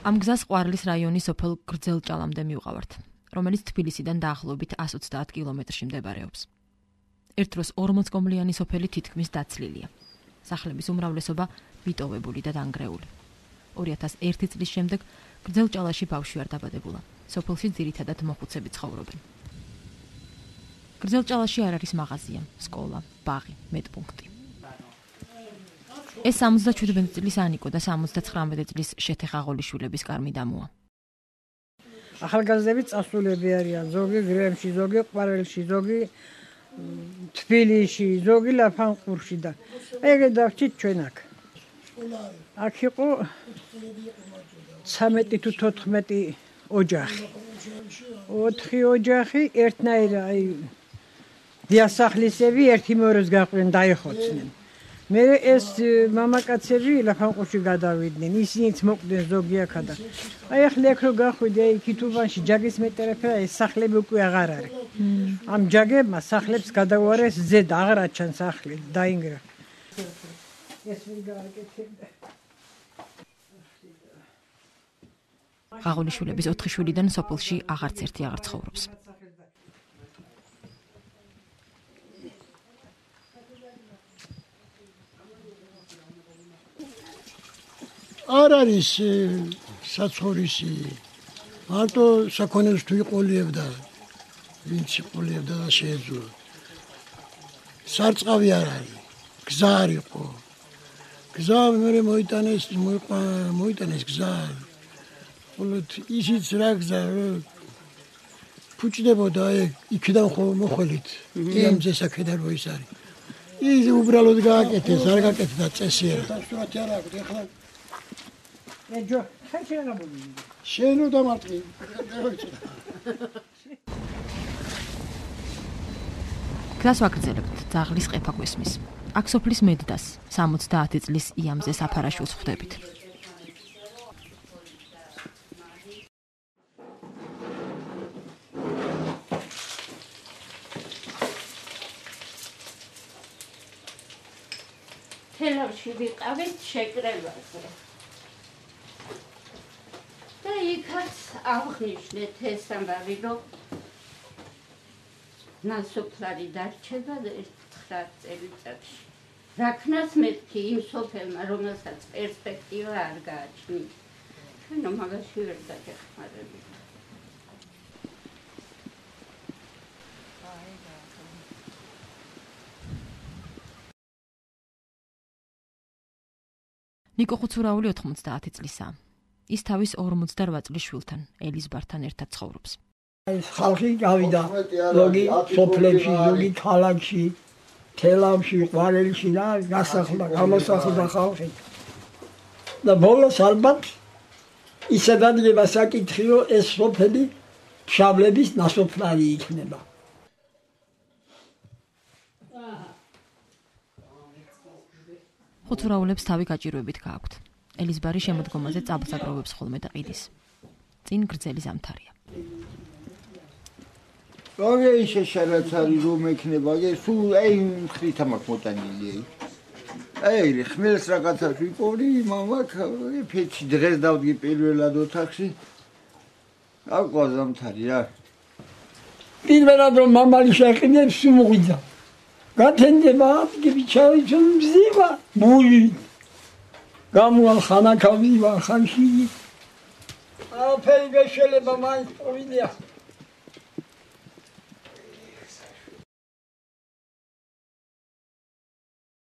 ამ გზას ყვარლის რაიონის სოფელ გრძელჭალამდე მივყავართ, რომელიც თბილისიდან დაახლოებით 130 კილომეტრში მდებარეობს. ერთ დროს 40 კომლიანი სოფელი თითქმის დაცლილია. სახლების უმრავლესობა ვიტოვებული და დანგრეული. 2001 წლის შემდეგ გრძელჭალაში ბავშვი არ დაბადებულა. სოფელში ძირითადად მოხუცები ცხოვრობენ. გრძელჭალაში არ არის მაღაზია, სკოლა, ბაღი, მეტპუნქტი. ეს 77 წლის ანიკო და 79 წლის შეთე ხაღოლიშვილების კარმიდამოა. ახალგაზრდები წასულები არიან, ზოგი გრემში, ზოგი ყვარელში, ზოგი თბილისში, ზოგი ლაფანყურში და ეგრე დავჭით ჩვენ აქ. აქ იყო 13 თუ 14 ოჯახი. 4 ოჯახი ერთნაირი აი დიასახლისები ერთი მეორეს გაყვნენ დაიხოცნენ. მე ეს მამაკაცები ლაფანყურში გადავიდნენ, ისინიც მოკვდნენ ზოგი აქა და აი ახლა აქ რო გახვიდე აი ქითუბანში ჯაგის მეტერეფერა ეს სახლები უკვე აღარ არის. ამ ჯაგებმა სახლებს გადაუარეს ზედ აღარ აჩან სახლი, დაინგრა. ეს ვერ გააკეთებდა. ხაღოლიშვილების 4 შვილიდან სოფელში აღარც ერთი აღარ ცხოვრობს. არ არის საცხოვრისი. მარტო საქონელს თუ იყოლიებდა, ვინც იყოლიებდა და შეეძლო. სარწყავი არ არის, გზა არ იყო. გზა მე მოიტანეს გზა. ხოლოდ ისიც რა გზა ფუჭდებოდა იქიდან ხო მოხელით. იმზე საქედარ ის არის. ის უბრალოდ გააკეთეს, არ გააკეთა წესიერად. სურათი არ აქვს, ეხლა ეჯო, ხეჭი რა მოდი. შენო დამარტყი. გზას ვაგრძელებთ, ძაღლის ყეფა გვესმის. აქ სოფლის მედდას 70 წლის იამზე საფარაშულს ხვდებით. თელავში ვიყავით შეკრებაზე. და იქაც აღნიშნეთ ეს ამბავი, რომ ნასოფლარი დარჩება 9 წელიწადში. რაქნას მეთქი იმ სოფელმა, რომელსაც პერსპექტივა არ გააჩნია. ჩვენო მაგაში ვერ დაგეხმარებით. ნიკო ხუცურაული 90 წლისაა. ის თავის 48 წლის შვილთან, ელიზბართან ერთად ცხოვრობს. ეს ხალხი გავიდა ზოგი სოფლებში, ზოგი ქალაქში, თელავში, ყვარელში და გამოსახლდა ხალხი. და ბოლოს ალბათ ისე დადგება საკითხი, რომ ეს სოფელი ფშავლების ნასოფლარი იქნება. ხუცურაულებს თავი გაჭირვებით გააქვთ. ელიზბარი შემოდგომაზე წაბლს აგროვებს ხოლმე და ყიდის. წინ გრძელი ზამთარია. როგორ ისე შარაც არის რომ ექნება, სულ აი მხრით ამაქვს მოტანილი. აი ხმელს რაღაცას ვიპოვდი, მამაკ ფეჩი დღეს დავდგი პირველად ოთახში. აყვა ზამთარი რა. პირველად რომ მამალი შეყინებს სუმღვიძა. გათენდება გიბიჩავი რომ მზივა მული გამოვალ ხანაკავი ხანში აფერი გაშელება მაინც პოვიდია